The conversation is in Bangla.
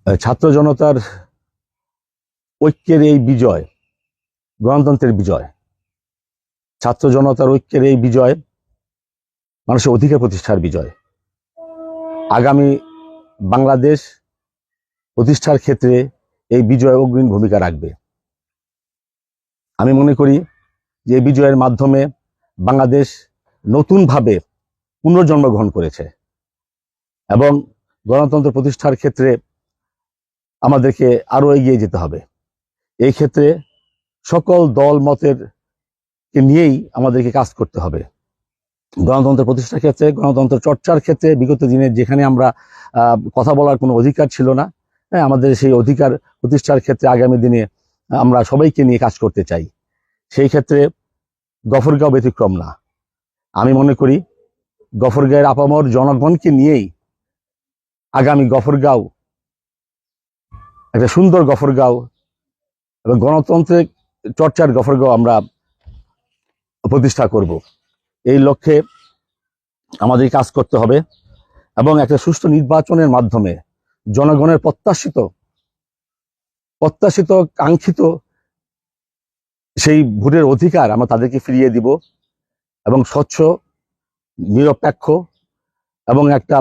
ছাত্র জনতার ঐক্যের এই বিজয় গণতন্ত্রের বিজয়। ছাত্র জনতার ঐক্যের এই বিজয় মানুষের অধিকার প্রতিষ্ঠার বিজয়। আগামী বাংলাদেশ প্রতিষ্ঠার ক্ষেত্রে এই বিজয় অগ্রণী ভূমিকা রাখবে। আমি মনে করি যে এই বিজয়ের মাধ্যমে বাংলাদেশ নতুনভাবে পুনর্জন্ম গ্রহণ করেছে এবং গণতন্ত্র প্রতিষ্ঠার ক্ষেত্রে আমাদেরকে আরো এগিয়ে যেতে হবে। এই ক্ষেত্রে সকল দল মতের নিয়েই আমাদেরকে কাজ করতে হবে। গণতন্ত্র প্রতিষ্ঠার ক্ষেত্রে, গণতন্ত্র চর্চার ক্ষেত্রে বিগত দিনে যেখানে আমরা কথা বলার কোনো অধিকার ছিল না, আমাদের সেই অধিকার প্রতিষ্ঠার ক্ষেত্রে আগামী দিনে আমরা সবাইকে নিয়ে কাজ করতে চাই। সেই ক্ষেত্রে গফরগাঁও ব্যতিক্রম না। আমি মনে করি গফরগাঁওয়ের আপামর জনগণকে নিয়েই আগামী গফরগাঁও একটা সুন্দর গফরগাঁও এবং গণতন্ত্রের চর্চার গফরগাঁও আমরা প্রতিষ্ঠা করব। এই লক্ষ্যে আমাদের কাজ করতে হবে এবং একটা সুষ্ঠু নির্বাচনের মাধ্যমে জনগণের প্রত্যাশিত কাঙ্ক্ষিত সেই ভোটের অধিকার আমরা তাদেরকে ফিরিয়ে দিব এবং স্বচ্ছ, নিরপেক্ষ এবং একটা